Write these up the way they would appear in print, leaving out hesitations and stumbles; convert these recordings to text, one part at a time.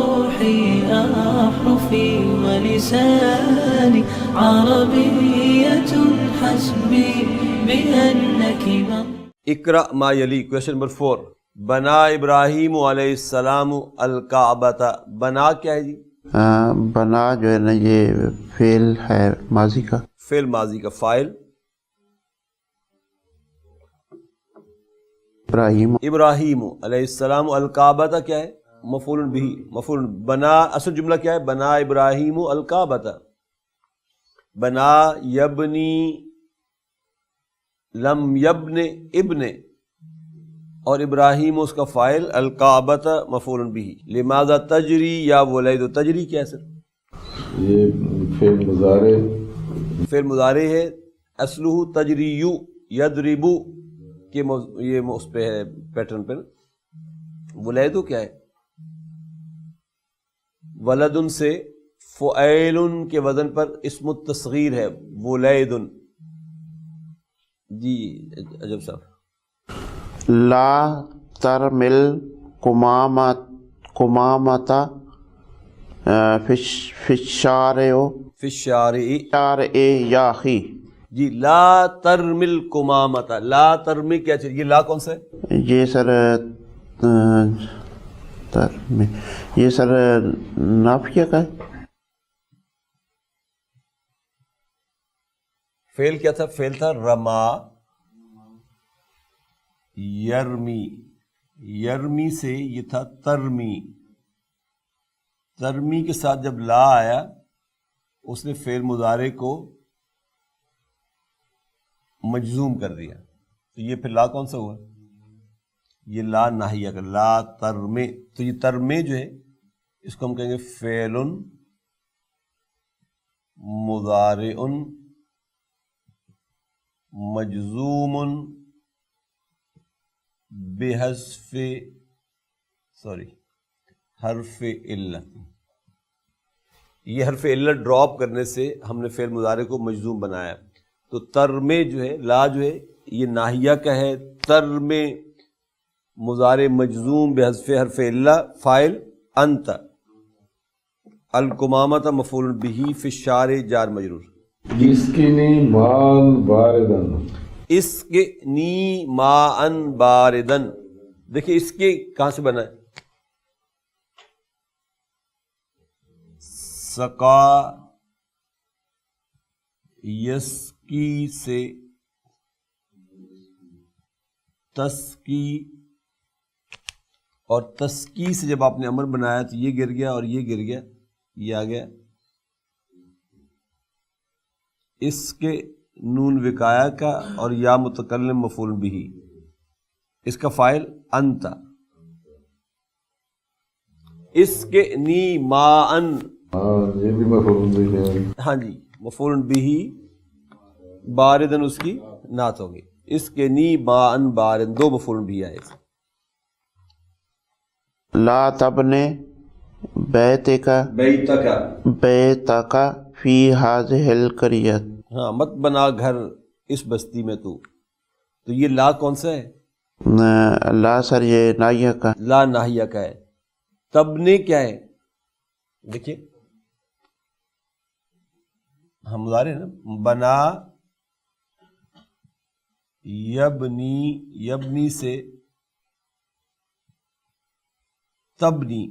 روحي أحرفي ولساني عربية حسبي بأنك اقرأ ما یلی. Question number 4. بنا ابراہیم علیہ السلام الکعبۃ. بنا کیا ہے جی؟ بنا جو ہے نا یہ فعل ہے ماضی کا. فعل ماضی کا. فاعل ابراہیم. ابراہیم علیہ السلام. الکعبۃ کیا ہے؟ مفعول بہ. مفعول. بنا اصل جملہ کیا ہے؟ بنا ابراہیم الکعبۃ. بنا یبنی لم یبن ابن اور ابراہیم اس کا فاعل، الکعبۃ مفعول بہ. لماذا تجری یا ولید. تجری کیا ہے سر؟ یہ فعل مضارع. فعل مضارع ہے. اصلہ تجریو یضرب کہ یہ اس پہ ہے پیٹرن پہ. ولیدو کیا ہے؟ ولدن سے فعیل کے وزن پر اسم التصغیر ہے ولیدن. جی عجب صاحب. لا ترمل کمامت فشارع فی الشارع. یا اخی. جی لا ترمل کمامت. لا ترمی کیا چیز؟ یہ لا کون سا ہے؟ یہ سر یہ سر نافیہ کا ہے. فعل کیا تھا؟ فعل تھا رما یرمی. یرمی سے یہ تھا ترمی. ترمی کے ساتھ جب لا آیا اس نے فعل مضارع کو مجزوم کر دیا. تو یہ پھر لا کون سا ہوا؟ یہ لا ناہیہ کا. لا ترمے. تو یہ ترمے جو ہے اس کو ہم کہیں گے فعل مضارع مجزوم بحذف حرف علت. یہ حرف علت ڈراپ کرنے سے ہم نے فعل مضارع کو مجزوم بنایا. تو ترمے جو ہے لا جو ہے یہ ناہیہ کا ہے. ترمے مضارع مجزوم بحذف حرف علت. فاعل انت. الکمامۃ مفعول بہ فی الشارع جار مجرور. اسقنی ماء باردن. اس کے نی ماء باردن. دیکھیے اس کے کہاں سے بنا ہے؟ سقا یسقی سے تسقی. اور تسقی سے جب آپ نے امر بنایا تو یہ گر گیا اور یہ گر گیا. یہ آ گیا اس کے نون وقایا کا اور یا متکلم مفعول بہ. اس کا فاعل انت. اس کے نی ماء. یہ بھی مفعول بہ ہے. ہاں جی مفعول بہ. باردن اس کی نعت ہوگی. اس کے نی ماء باردن. دو مفعول بہ آئے. لا تبنے بیتک فی ہذہ القریۃ. ہاں مت بنا گھر اس بستی میں تو. تو یہ لا کون سا ہے؟ لا سر یہ ناہیہ کا. لا ناہیہ کا ہے. تبنے کیا ہے؟ دیکھیے ہم مضارع ہے نا. بنا یبنی. یبنی سے تبنی.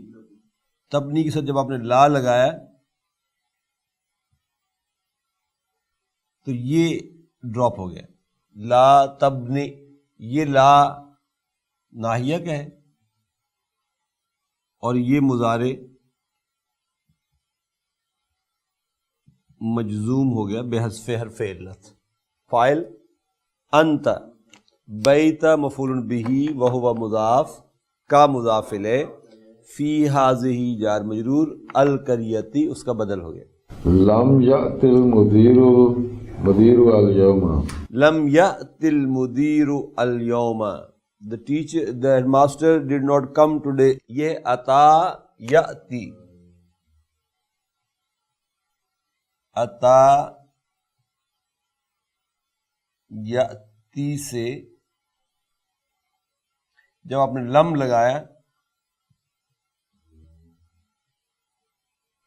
تبنی کے ساتھ جب آپ نے لا لگایا تو یہ ڈراپ ہو گیا. لا تبنی. یہ لا ناہیہ کا ہے اور یہ مضارع مجزوم ہو گیا بحذف حرف علت. فاعل انت. بیت مفعول بہ وہو مضاف کا مضاف الیہ. فی ہذہ جار مجرور. القریتی اس کا بدل ہو گیا. لم یأت المدیر اليوم. لم یأت المدیر اليوم. The teacher, the headmaster did not come today. یہ عطا یأتی. عطا یأتی سے جب آپ نے لم لگایا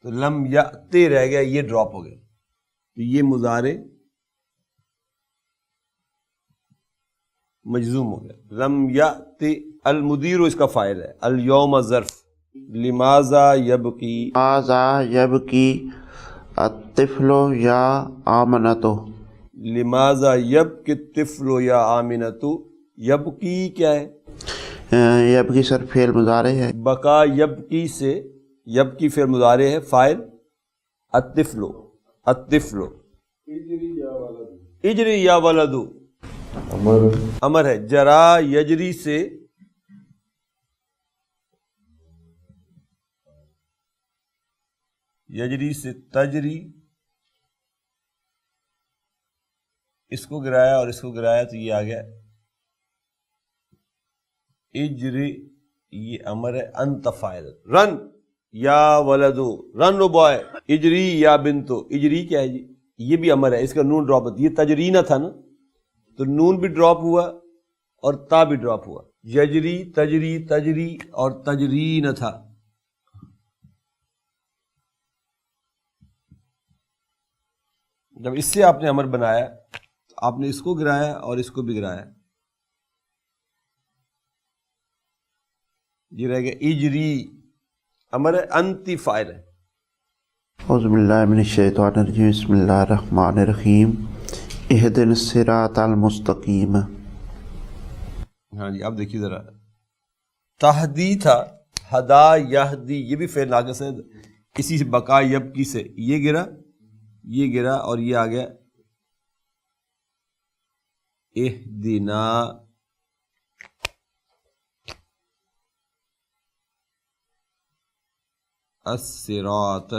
تو لم یأتی رہ گیا، یہ ڈراپ ہو گیا، تو یہ مضارع مجزوم ہو گیا. لم یأتی المدیر اس کا فاعل ہے، الیوم ظرف، لماذا یبکی، ماذا یبکی الطفل یا آمنتو، لماذا یبکی الطفل یا آمنتو. یبکی کیا ہے؟ یبکی سر فعل مضارع ہے. بقا یبکی سے، یبکی فعل مضارع ہے، فاعل الطفل، الطفل اجری یا ولدو امر ہے. جرا یجری سے یجری سے تجری، اس کو گرایا اور اس کو گرایا تو یہ آ گیا اجری، یہ امر ہے. انت فاعل، رن یا ولدو، رن رو بوائے، اجری یا بنتو. اجری کیا ہے جی؟ یہ بھی امر ہے، اس کا نون ڈراپ ہوتا. یہ تجری نہ تھا نا، تو نون بھی ڈراپ ہوا اور تا بھی ڈراپ ہوا. یجری تجری تجری اور تجری نہ تھا. جب اس سے آپ نے امر بنایا تو آپ نے اس کو گرایا اور اس کو بھی گرایا. یہ رہ گیا اجری، امر ہے، انتی فاعل ہے. اعوذ باللہ من الشیطان الرجیم، بسم اللہ الرحمن الرحیم. اہدنا الصراط المستقیم. ہاں جی، اب دیکھیے ذرا، تہدی تھا، ہدا یہدی، یہ بھی فعل ناقص ہے، اسی سے بقا یبکی سے یہ گرا، یہ گرا اور یہ آ گیا اہدنا الصراط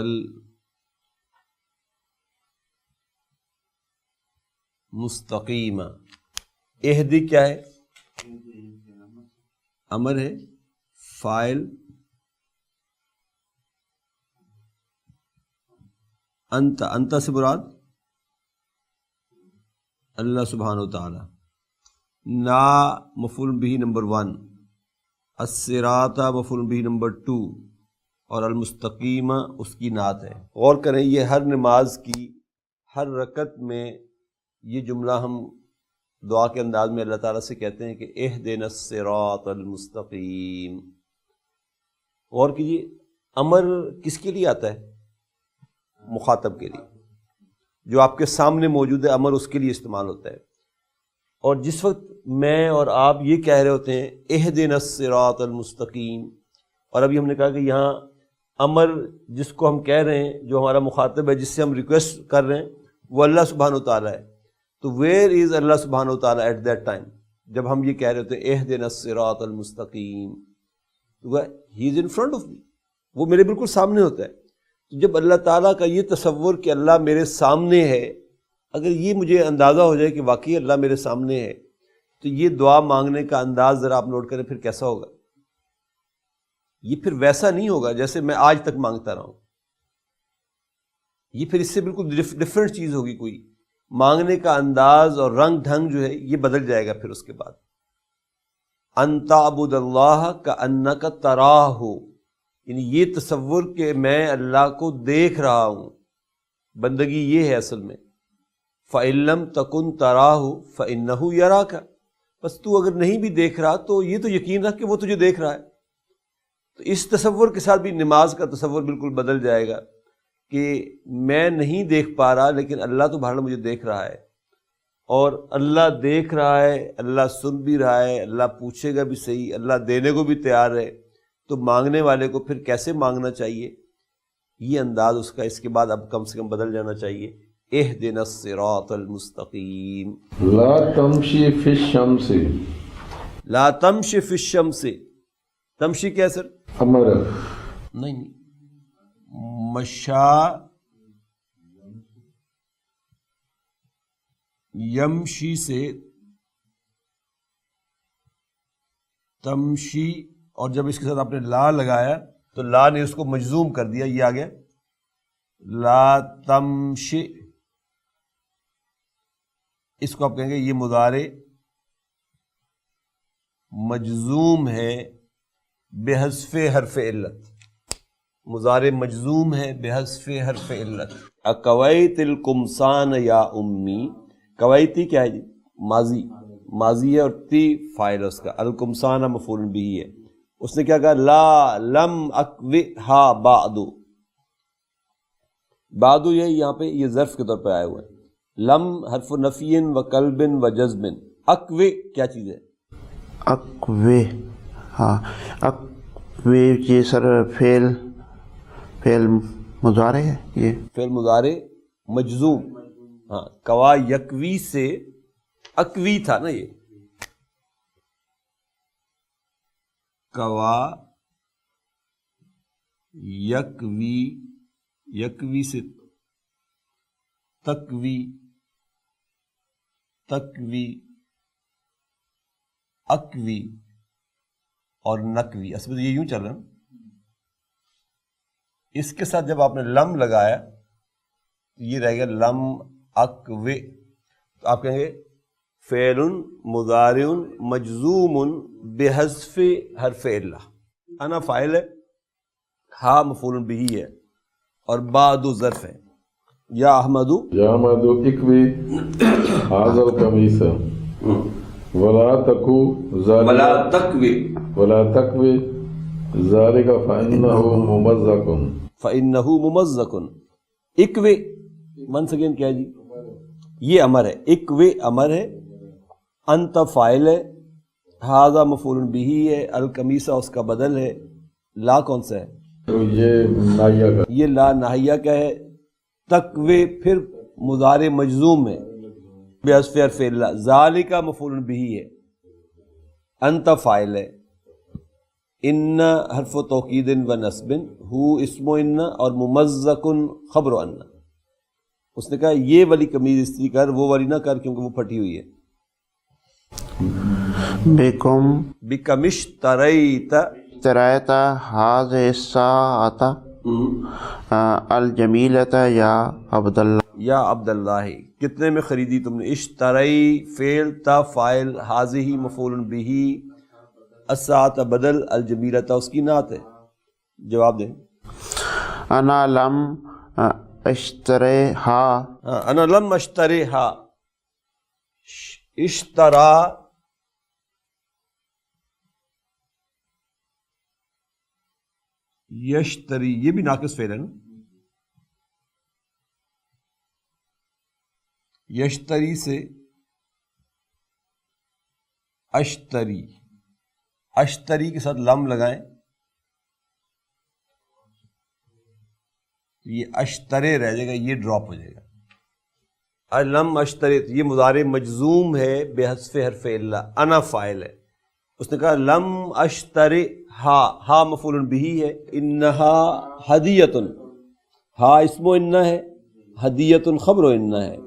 المستقیم. اہدی کیا ہے؟ امر ہے، فاعل انت، انت سے مراد اللہ سبحانہ و تعالی. نا مفعول بہ نمبر 1، الصراط مفعول بہ نمبر 2 اور المستقیم اس کی نعت ہے. غور کریں، یہ ہر نماز کی ہر رکعت میں یہ جملہ ہم دعا کے انداز میں اللہ تعالیٰ سے کہتے ہیں کہ اہدنا الصراط المستقیم. غور کیجیے، امر کس کے لیے آتا ہے؟ مخاطب کے لیے. جو آپ کے سامنے موجود ہے امر اس کے لیے استعمال ہوتا ہے. اور جس وقت میں اور آپ یہ کہہ رہے ہوتے ہیں اہدنا الصراط المستقیم، اور ابھی ہم نے کہا کہ یہاں امر جس کو ہم کہہ رہے ہیں، جو ہمارا مخاطب ہے، جس سے ہم ریکویسٹ کر رہے ہیں، وہ اللہ سبحانہ و تعالیٰ ہے. تو ویئر از اللہ سبحانہ و تعالیٰ ایٹ دیٹ ٹائم؟ جب ہم یہ کہہ رہے ہوتے ہیں اہدنا الصراط المستقیم، ہی از ان فرنٹ آف می، وہ میرے بالکل سامنے ہوتا ہے. تو جب اللہ تعالیٰ کا یہ تصور کہ اللہ میرے سامنے ہے، اگر یہ مجھے اندازہ ہو جائے کہ واقعی اللہ میرے سامنے ہے، تو یہ دعا مانگنے کا انداز ذرا آپ نوٹ کریں، پھر کیسا ہوگا؟ یہ پھر ویسا نہیں ہوگا جیسے میں آج تک مانگتا رہا ہوں. یہ پھر اس سے بالکل ڈفرینٹ چیز ہوگی. کوئی مانگنے کا انداز اور رنگ ڈھنگ جو ہے یہ بدل جائے گا. پھر اس کے بعد ان تعبد اللہ کأنک تراہ، یعنی یہ تصور کہ میں اللہ کو دیکھ رہا ہوں. بندگی یہ ہے اصل میں. فَإِن لَمْ تَكُنْ تَرَاهُ فَإِنَّهُ يَرَاكَ، بس تو اگر نہیں بھی دیکھ رہا تو یہ تو یقین رکھ کہ وہ تجھے دیکھ رہا ہے. تو اس تصور کے ساتھ بھی نماز کا تصور بالکل بدل جائے گا کہ میں نہیں دیکھ پا رہا لیکن اللہ تو بہرحال مجھے دیکھ رہا ہے، اور اللہ دیکھ رہا ہے، اللہ سن بھی رہا ہے، اللہ پوچھے گا بھی صحیح، اللہ دینے کو بھی تیار ہے. تو مانگنے والے کو پھر کیسے مانگنا چاہیے؟ یہ انداز اس کا اس کے بعد اب کم سے کم بدل جانا چاہیے. اہدنا الصراط المستقیم. لا تمشی فی الشمس، لا تمشی فی الشمس. تمشی کیا ہے سر؟ امر. نہیں، مشا یمشی سے تمشی، اور جب اس کے ساتھ آپ نے لا لگایا تو لا نے اس کو مجزوم کر دیا، یہ آ گیا لا تمشی. اس کو آپ کہیں گے یہ مضارع مجزوم ہے بحذف حرف علت. مضارع مجزوم ہے بحذف حرف علت. اکویت القمصان یا امی. کویتی کیا ہے جی؟ ماضی، ماضی ہے اور تی فاعل اس کا. القمصان مفعول بھی ہے. اس نے کیا کہا؟ لا لم اکوہا بعد. بعد یہ یہاں پہ یہ ظرف کے طور پہ آیا ہوا ہے. لم حرف نفی و قلب و جزم. اکوے کیا چیز ہے؟ اکوے، ہاں اکوے یہ سر فعل مضارع ہے. یہ فعل مضارع مجزوم. ہاں کوا یکوی سے اکوی تھا نا. یہ کوا یکوی، یکوی سے تکوی، تکوی، اکوی اور نکوی. اصل میں یہ یوں چل رہا ہے. اس کے ساتھ جب آپ نے لم لگایا تو یہ رہ گیا لم اکوے. تو آپ کہیں گے فعل مضارع مجزوم بحذف حرف علہ. انا فاعل ہے، ہا مفعول بھی ہے اور بعد ظرف ہے. یا احمد، یا احمد اکوی ھذا القمیص ولا تکو ولا ذالک تکوی، ولا تکوی ذالک فانہ ممزق. فإنہ ممزق. اکوے ونس اگین کیا ہے جی؟ یہ امر ہے. اکوے امر ہے، انت فاعل ہے، ھذا مفعول بھی ہے، القمیصہ اس کا بدل ہے. لا کون سا ہے؟ تو یہ ناہیہ کا، یہ لا ناہیہ کا ہے. تقوی پھر مضارع مجزوم ہے بحذف حرف علہ. ذالک مفعول بھی ہے، انت فاعل ہے، ان حرف توکید و نصب، ہو اسم ان اور ممزق خبر ان. اس نے کہا یہ والی قمیض استری کر، وہ والی نہ کر کیونکہ وہ پھٹی ہوئی ہے. بکم بکم اشتریت، اشتریت ھذہ الساعۃ الجمیلۃ یا عبداللہ. یا عبداللہ، کتنے میں خریدی تم نے؟ اشتری فعل، تا فاعل، حاضہ مفعول بھی، الساعۃ بدل، الجمیلۃ اس کی نعت ہے. جواب دیں. انا لم اشتریھا، ہاں انا لم اشتریھا. اشترا یشتری، یہ بھی ناقص فعل ہے نا. یشتری سے اشتری، اشتری کے ساتھ لم لگائیں، یہ اشترے رہ جائے گا، یہ ڈراپ ہو جائے گا. لم اشترے یہ مضارع مجزوم ہے بحذف حرف علہ. انا فاعل ہے. اس نے کہا لم اشتری ہا، ہا مفعول بھی ہے. انہا ہدیۃ، ہا اسم انہ ہے، ہدیۃ خبر انہ ہے.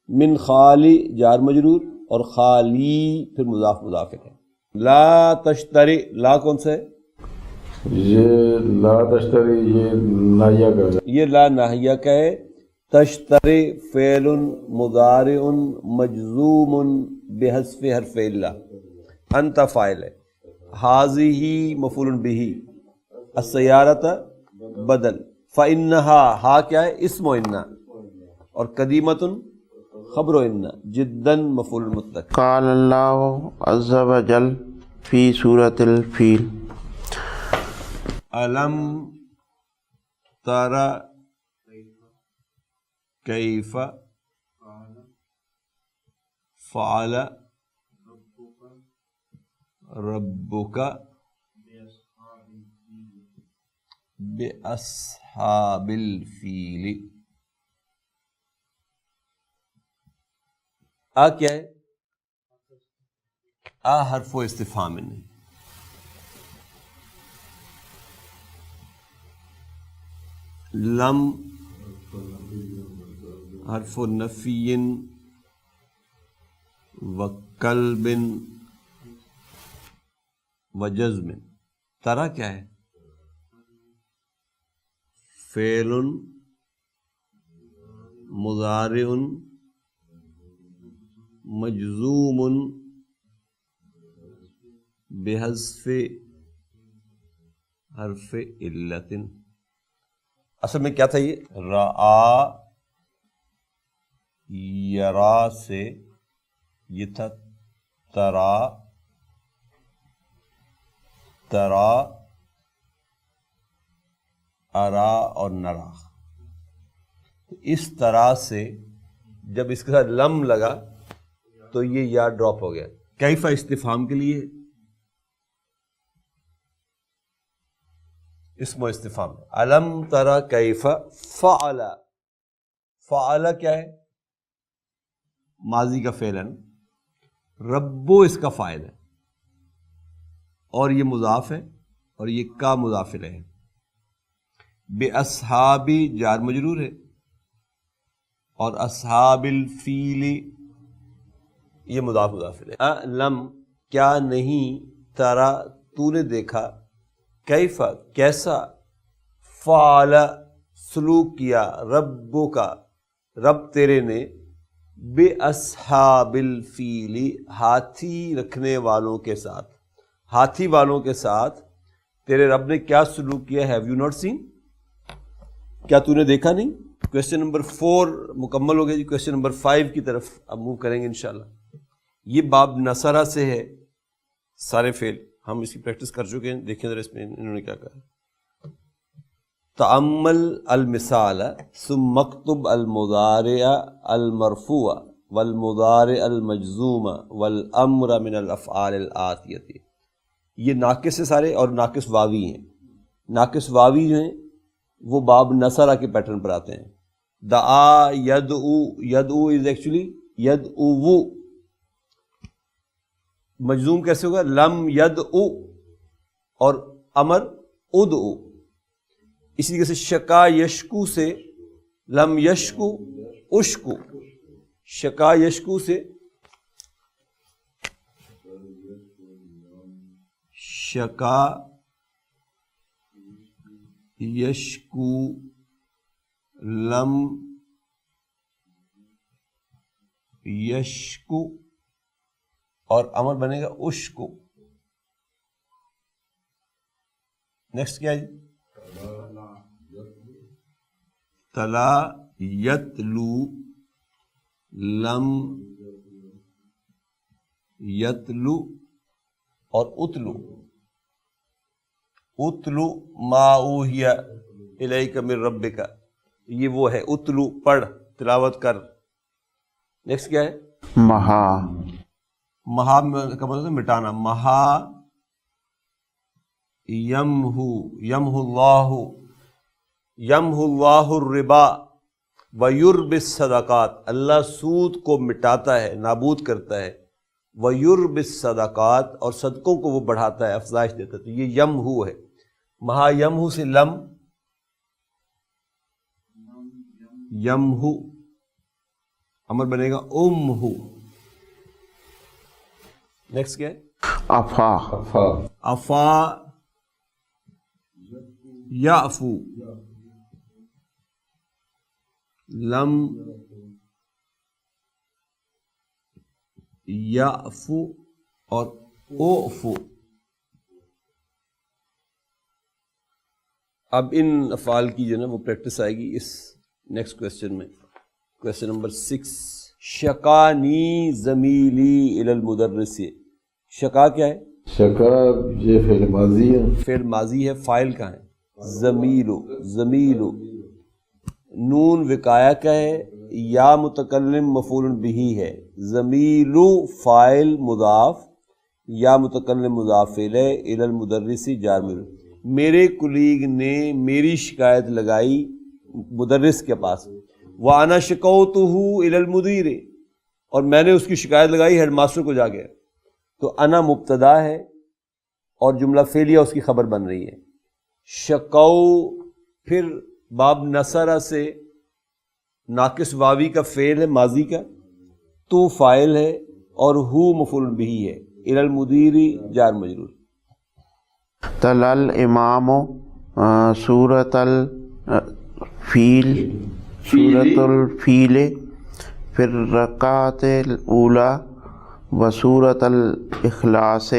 من خالی جار مجرور اور خالی پھر مضاف مضاف ہے. لا تشتری، لا کون سا ہے؟ یہ لا تشتری یہ ناہیہ کا ہے. یہ لا ناہیہ کا ہے. تشتری فعل مضارع مجزوم بحذف حرف علہ. انت فاعل ہے، حاضہ مفعول بھی، السیارۃ بدل، فإنہا ہا کیا ہے؟ اسم انہ اور قدیمۃ خبر انہ، جدا مفعول مطلق. قال اللہ عز وجل فی سورۃ الفیل. الم تر کیف فعل ربک باصحاب الفیل. آ کیا ہے؟ آ حرف و استفہام نہیں. لم حرف نفی و قلب و جزم. ترا کیا ہے؟ فعل مضارع مجزوم بحذف حرف علت. اصل میں کیا تھا یہ؟ رآ یرا سے یہ تھا ترا ترا ارا اور نرا. اس طرح سے جب اس کے ساتھ لم لگا تو یہ یا ڈراپ ہو گیا. کیفہ استفہام کے لیے اسم و استفہام. علم ترا کیف فعل. فعل کیا ہے؟ ماضی کا فعل ہے. ربو اس کا فاعل ہے اور یہ مضاف ہے اور یہ کا مضاف الیہ ہے. بے اصحابی جار مجرور ہے اور اصحاب الفیل یہ مضاف الیہ. لم کیا نہیں، ترا تو نے دیکھا، کیفا کیسا، فعل سلوک کیا، ربو کا رب تیرے نے، بے اصحاب الفیل ہاتھی رکھنے والوں کے ساتھ. ہاتھی والوں کے ساتھ تیرے رب نے کیا سلوک کیا؟ Have you not seen? کیا تو نے دیکھا نہیں؟ کویسچن نمبر 4 مکمل ہو گیا جی. کویسچن نمبر 5 کی طرف اب موو کریں گے انشاءاللہ. یہ باب نصرہ سے ہے سارے فعل، ہم اس کی پریکٹس کر چکے ہیں. دیکھیں ذرا اس میں انہوں نے کیا کہا. تأمل المثال ثم اکتب المضارع المرفوع والمضارع المجزوم والامر من الافعال الآتیہ. یہ ناقص ہے سارے اور ناقص واوی ہیں. ناقص واوی جو ہیں وہ باب نصرہ کے پیٹرن پر آتے ہیں. دعا یدعو، یدعو از ایکچولی یدعو. مجزوم کیسے ہوگا؟ لم یدعو اور امر ادعو. اسی طریقے سے شکا یشکو سے لم یشکو اشکو. شکا یشکو سے شکا یشکو لم یشکو اور امر بنے گا اشکو. نیکسٹ کیا ہے؟ تلا یتلو لم یتلو اور اتلو. اتلو ما اوحی الیک من ربک، یہ وہ ہے اتلو پڑھ تلاوت کر. نیکسٹ کیا ہے؟ مہا. مہا کا مطلب ہے مٹانا. مہا یمہو، یمہو اللہ، یمحو اللہ الربا ویربی الصدقات. اللہ سود کو مٹاتا ہے، نابود کرتا ہے. ویربی الصدقات اور صدقوں کو وہ بڑھاتا ہے، افزائش دیتا ہے. تو یہ یمحو ہے. مہا یمحو سے لم یمحو امر بنے گا امحو. نیکسٹ کیا ہے؟ افا. افا یعفو. لم یعفو اور اوفو. اب ان افعال کی جو ہے نا وہ پریکٹس آئے گی اس نیکسٹ کویسچن میں. Question number 6. شکانی زمیلی الی المدرس. شکا کیا ہے؟ شکا یہ فعل ماضی ہے. فعل ماضی ہے. فاعل کہاں ہے؟ زمیلو. زمیلو. نون وقایا کا ہے، یا متکلم مفعول بہ ہے. زمیلو فاعل مضاف، یا متکلم مضاف الیہ، الی المدرس جار مجرور. میرے کلیگ نے میری شکایت لگائی مدرس کے پاس. وَأَنَا شَكَوْتُهُ إِلَى الْمُدِيرِ، اور میں نے اس کی شکایت لگائی ہیڈ ماسٹر کو جا کے. تو انا مبتدا ہے اور جملہ فعلیہ اس کی خبر بن رہی ہے. شکو پھر باب نصرہ سے ناقص واوی کا فعل ہے ماضی کا، تو فاعل ہے اور ہو مفعول بہ ہے. الی المدیر جار مجرور. تلا الامام سورۃ الفیل، سورۃ الفیل فی الرکعۃ الاولی و سورۃ الاخلاص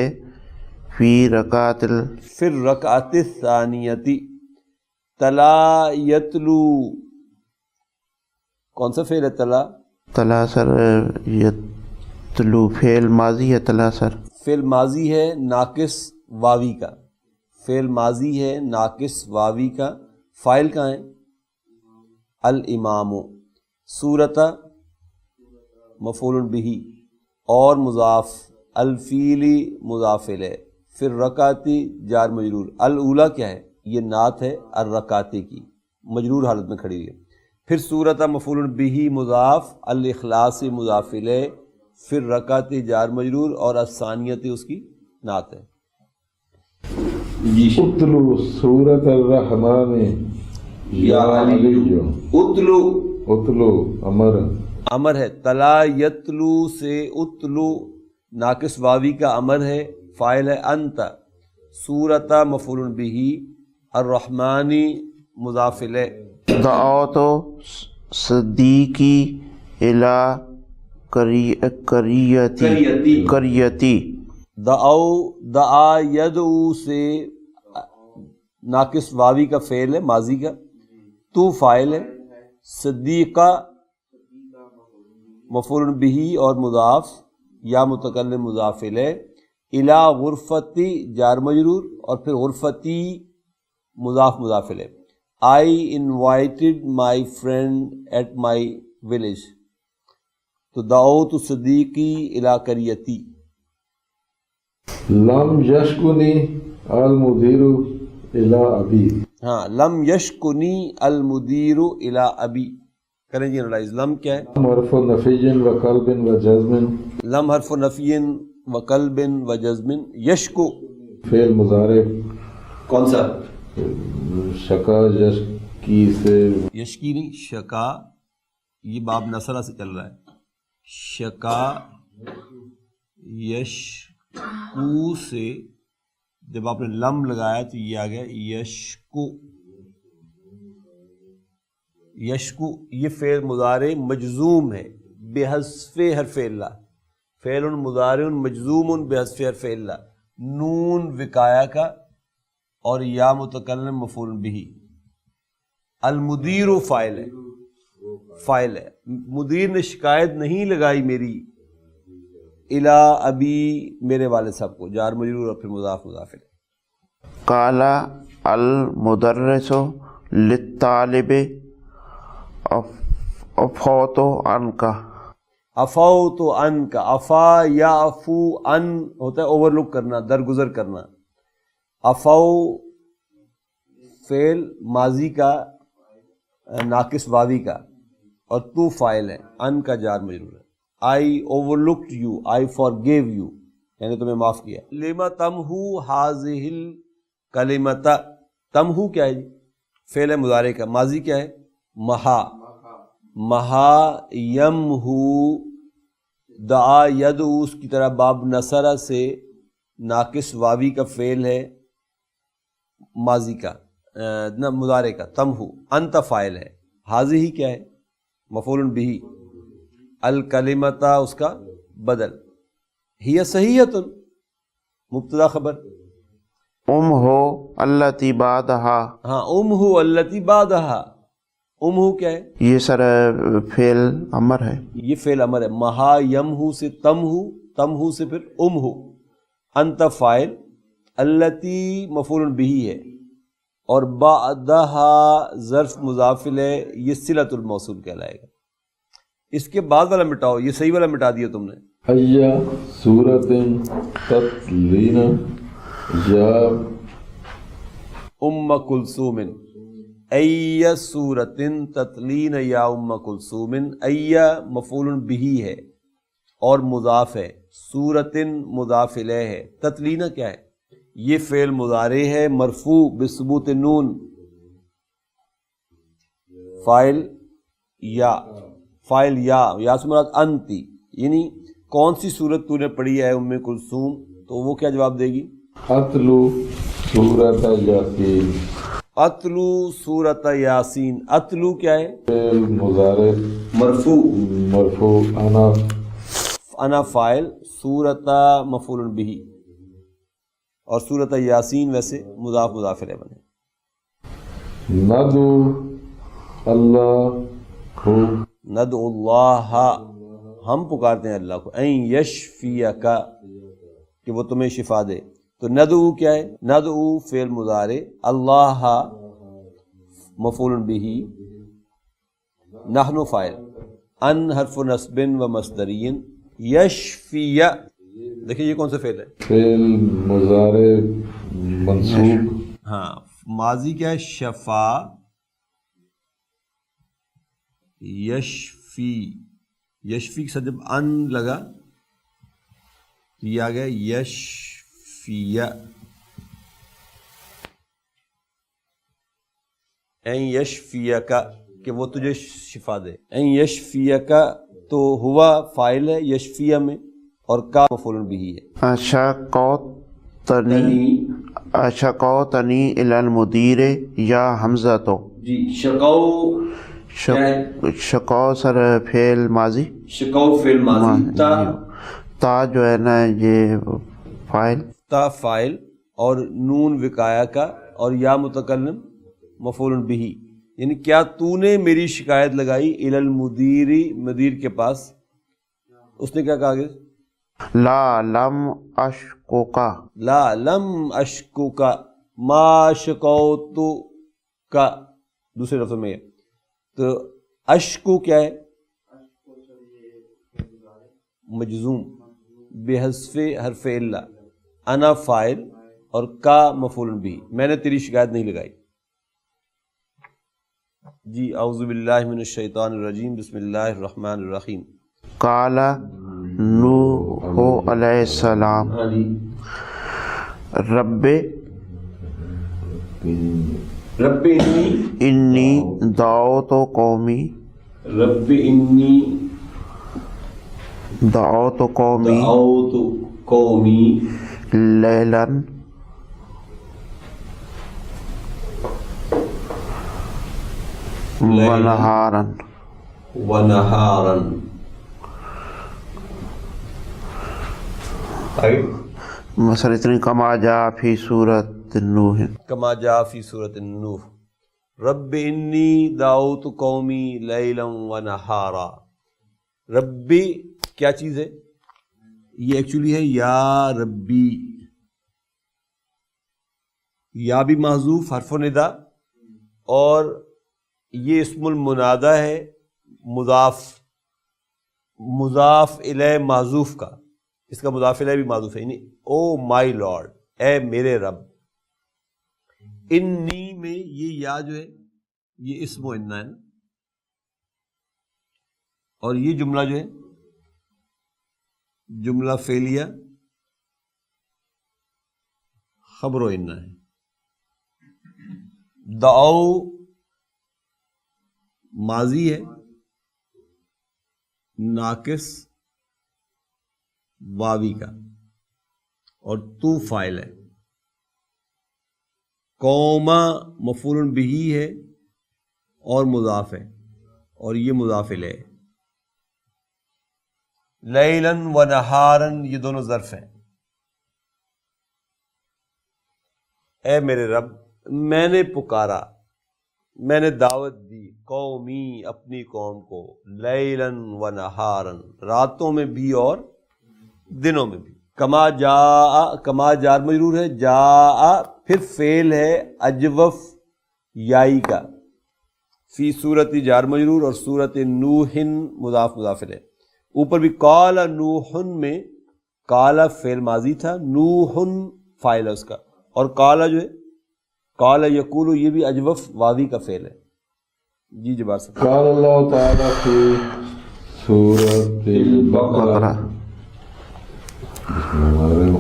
فی رکعۃ فی الرکعۃ الثانیۃ. تلا یتلو کون سا فعل ہے تلا؟ تلا سر یتلو فعل ماضی ہے، تلا سر فعل ماضی ہے ناقص واوی کا، فعل ماضی ہے ناقص واوی کا، فاعل کہاں ہے؟ الامام، سورت مفعول بہ اور مضاف، الفیلی مضاف الیہ، پھر رکعتی جار مجرور، الاولیٰ کیا ہے؟ یہ نعت ہے الرکعتی کی، مجرور حالت میں کھڑی ہوئی ہے، پھر سورت مفعول بہ مضاف، الاخلاص مضاف الیہ، پھر رکعتی جار مجرور اور الثانیت اس کی نعت ہے۔ اتلو سورت الرحمن یا علی، اتلو اتلو امر ہے، تلا یتلو سے اتلو ناقص واوی کا امر ہے، فاعل ہے انت، سورت مفعول بہ، الرحمانی مضاف الیہ۔ دعوت صدیقی الی قریتی، دعا یدعو سے ناقص واوی کا فعل ہے ماضی کا، تو فاعل ہے، صدیقہ مفعول بہ اور مضاف، یا متکلم مضاف الیہ، الی غرفتی جار مجرور اور پھر غرفتی مضاف مضاف الیہ۔ I invited my friend at my village، تو دعوت صدیقی الی قریتی۔ لم یشکنی المدیر الی ابی، ہاں، لم یشکنی المدیر الی ابی، کریں جی انالائز، لم کیا ہے؟ لم حرف نفی و قلب و جزم، لم حرف نفی و قلب و جزم، یشکو فعل مضارع کون سا؟ شکا یشکی سے، یشکی نہیں، شکا، یہ باب نصرہ سے چل رہا ہے، شکا یشکو سے جب آپ نے لم لگایا تو یہ آ گیا یشکو، یشکو یہ فعل مضارع مجزوم ہے بحذف حرف علہ، فعل مضارع مجزوم بحذف حرف علہ، نون وقایا کا اور یا متکلم مفعول بہ، المدیر فاعل ہے، فاعل ہے، مدیر نے شکایت نہیں لگائی میری، الی ابی میرے والد صاحب کو، جار مجرور اور پھر مضاف مضاف الیہ۔ قال المدرس للطالب افوت عنک، افوت عنک، افا یا افو ان ہوتا ہے اوور لک کرنا، درگزر کرنا، افو فعل ماضی کا ناقص واوی کا اور تو فاعل ہے، ان کا جار مجرور ہے، I overlooked you, I forgive you, یعنی تمہیں معاف کیا۔ لما تمہو ہذہ الکلمۃ، تمہو کیا ہے جی؟ فعل مضارع کا، ماضی کیا ہے؟ محا، محا یمہو، دعا یدعو اس کی طرح باب نصرہ سے ناقص واوی کا فعل ہے ماضی کا، مضارع کا، تمہو، انت فاعل ہے، حاضی کیا ہے؟ مفعول بہ، الکلمۃ اس کا بدل، ہی صحیحۃ مبتدا خبر، ہو التی بعدہا، ہاں ہو التی بعدہا، ہو کیا ہے؟ یہ سر فعل امر ہے، یہ فعل امر ہے، مہا یمہو سے تمہو سے پھر ہو، انت فاعل، التی مفعول بہ ہے اور بعدہا ظرف مضاف الیہ، یہ صلۃ الموصول کہلائے گا۔ اس کے بعد والا مٹاؤ، یہ صحیح والا مٹا دیا تم نے، ایہ سورت تتلین یا ام کلثوم، ایہ سورت تتلین یا ام کلثوم، ایہ مفعول بہ ہے اور مضاف ہے، سورت مضاف الیہ ہے، تتلین کیا ہے؟ یہ فعل مضارع ہے مرفوع بثبوت نون، فاعل یا، فاعل یا سے مراد انتی، یعنی کون سی سورت تو نے پڑھی ہے ام کلثوم؟ تو وہ کیا جواب دے گی؟ اتلو سورت یاسین، اتلو سورت یاسین، اتلو کیا ہے؟ فعل مضارع مرفوع انا فاعل، سورت مفعول بہ اور سورت یاسین ویسے مضاف مضاف الیہ بنے۔ ندو اللہ ہو ندعو اللہ، ہم پکارتے ہیں اللہ کو، این یشفیک، کہ وہ تمہیں شفا دے. تو ندعو کیا ہے؟ ندعو فعل مضارع، اللہ مفعول بہ، نحن فاعل، ان حرف نصب و مصدری، یشفی، دیکھیے یہ کون سا فعل ہے؟ فعل مضارع منصوب. ہاں، ماضی کیا ہے؟ شفا، یشفی، یشفی کے ساتھ جب ان لگا تو یہ آ گیا یشفیہ، این یشفیک، کہ وہ تجھے شفا دے. این یشفیک تو ہوا فاعل ہے یشفیہ میں، اور کا مفعول بہ ہے. اشقوتنی الی المدیر یا حمزہ تو جی شقو شقو سر فعل ماضی، شقو فعل ماضی، تا جو ہے نا یہ فاعل، تا فاعل، اور نون وقایا کا، اور یا متکلم مفعول بہ. یعنی کیا تو نے میری شکایت لگائی الی المدیر، مدیر کے پاس. اس نے کیا کہا کہ لا لم اشکوکا، لا لم اشکو کا، ما شکوتو کا دوسرے لفظ میں ہے. تو اشکو کیا ہے؟ مجزوم بحذف حرف الا، انا فاعل اور کا مفعول بھی. میں نے تیری شکایت نہیں لگائی. جی اعوذ باللہ من الشیطان الرجیم، بسم اللہ الرحمن الرحیم. قال نوح علیہ السلام رب انی دعوت قومی رب انی دعوت قومی لیلاً ونہاراً مثلا اتنی کما جا فی سورۃ نوح، کما جاء فی سورۃ النوح. رب انی دعوت قومی لیلا و نہارا. ربی کیا چیز ہے؟ یہ ایکچولی ہے یا ربی، یا بھی محذوف حرف ندا، اور یہ اسم المنادہ ہے مضاف الی محذوف کا. اس کا مضاف الیہ بھی محذوف ہے، یعنی او مائی لارڈ، اے میرے رب. انی میں یہ یا جو ہے یہ اسم و انا ہے، اور یہ جملہ جو ہے جملہ فعلیہ خبر و انا ہے. دعو ماضی ہے ناقص واوی کا، اور تو فاعل ہے. قوما مفعول بہ ہے اور مضاف ہے، اور یہ مضاف الیہ ہے. لیلاً و نہاراً یہ دونوں ظرف ہیں. اے میرے رب، میں نے پکارا، میں نے دعوت دی قومی اپنی قوم کو، لیلاً و نہاراً راتوں میں بھی اور دنوں میں بھی. کما جار مجرور ہے، جاء پھر فعل ہے اجوف یائی کا، فی صورت جار مجرور، اور صورت نوح مضاف مضاف الیہ. اوپر بھی قال نوح میں قال فعل ماضی تھا، نوح فاعل ہے اس کا، اور قال جو ہے قال یقول یہ بھی اجوف واوی کا فعل ہے. جی جبار صاحب. قال اللہ تعالیٰ فی سورۃ البقرہ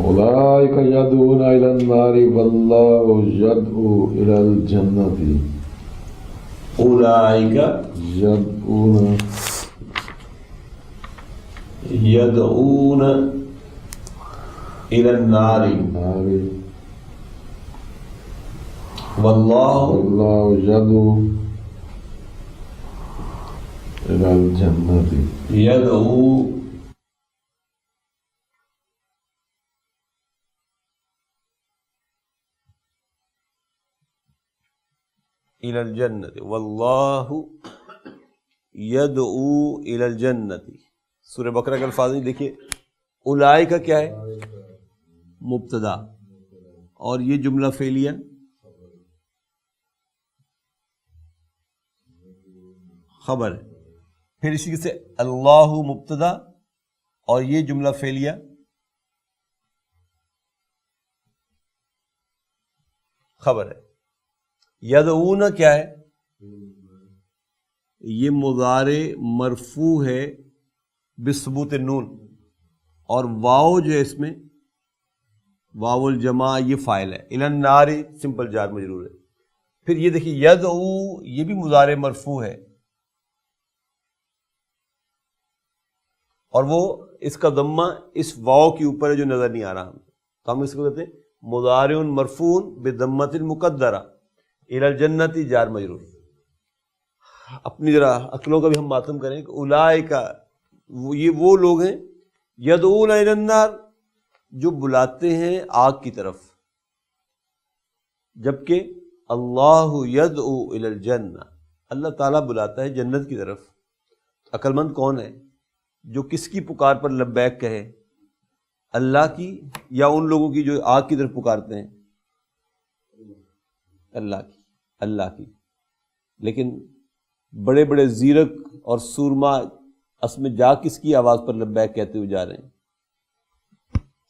اولئک یدعون الی النار واللہ یدعو الی الجنۃ. اولئک یدعون یدعون الی النار واللہ یدعو الی الجنۃ. یدعو الی الجنت، واللہ یدعو الی الجنت. سورہ بقرہ کے الفاظ میں دیکھیے اولئک کا کیا ہے؟ مبتدا، اور یہ جملہ فعلیہ خبر ہے. پھر اسی سے اللہ مبتدا اور یہ جملہ فعلیہ خبر ہے. یدعون کیا ہے؟ یہ مضارع مرفوع ہے بثبوت نون، اور واو جو ہے اس میں واو الجماع یہ فاعل ہے. الی النار سمپل جار مجرور ہے. پھر یہ دیکھیے یدعو یہ بھی مضارع مرفوع ہے، اور وہ اس کا ضمہ اس واو کے اوپر ہے جو نظر نہیں آ رہا ہمیں، تو ہم اس کو کہتے ہیں مضارع مرفوع بضمۃ المقدرہ الی الجنت جار مجرور. اپنی ذرا عقلوں کا بھی ہم ماتم کریں کہ اولئک یہ وہ لوگ ہیں یدعون الی النار جو بلاتے ہیں آگ کی طرف، جبکہ اللہ یدعو الی الجنہ اللہ تعالیٰ بلاتا ہے جنت کی طرف. عقل مند کون ہے جو کس کی پکار پر لبیک کہے؟ اللہ کی یا ان لوگوں کی جو آگ کی طرف پکارتے ہیں؟ اللہ کی. لیکن بڑے بڑے زیرک اور سورما اس میں جا کس کی آواز پر لبیک کہتے ہوئے جا رہے ہیں؟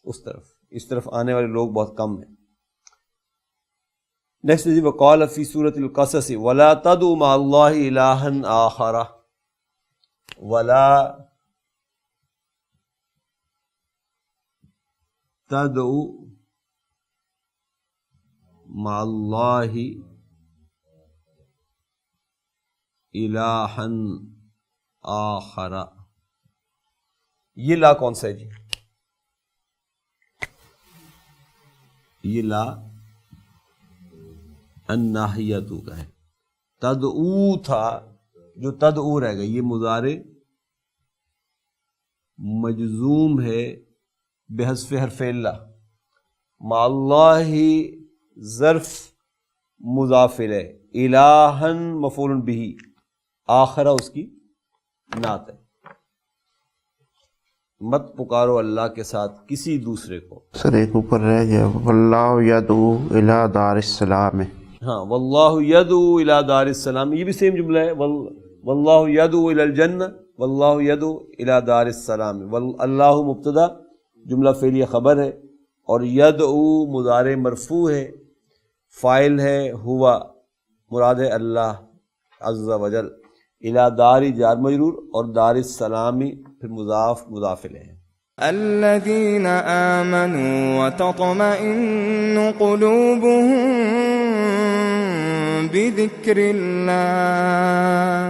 اس طرف آنے والے لوگ بہت کم ہیں. نیکسٹ جی وقال فی سورۃ القصص ولا تدعوا مع اللہ الہا آخر، ولا تدعوا مع اللہ الہا آخر. یہ لا کون سا ہے جی؟ یہ لا الناہیۃ کا ہے. تدعو تھا جو تدعو رہ گئی، یہ مضارع مجزوم ہے بحذف حرف اللہ. مع اللہ ظرف مضاف الیہ، الہا مفعول بہ، آخرہ اس کی نعت ہے. مت پکارو اللہ کے ساتھ کسی دوسرے کو. سر ایک اوپر رہ گیا واللہ یدعو الی دار السلام. ہاں واللہ یدعو الی دار السلام یہ بھی سیم جملہ ہے. واللہ یدعو الی الجنہ واللہ یدعو الی دار السلام. اللہ مبتدا جملہ فعلیہ خبر ہے، اور یدعو مضارع مرفوع ہے، فاعل ہے ہوا، مراد ہے اللہ عز وجل. الی داری جار مجرور، اور دار السلامی پھر مضاف مضاف الیہ ہے. الذين آمنوا وتطمئن قلوبهم بذكر الله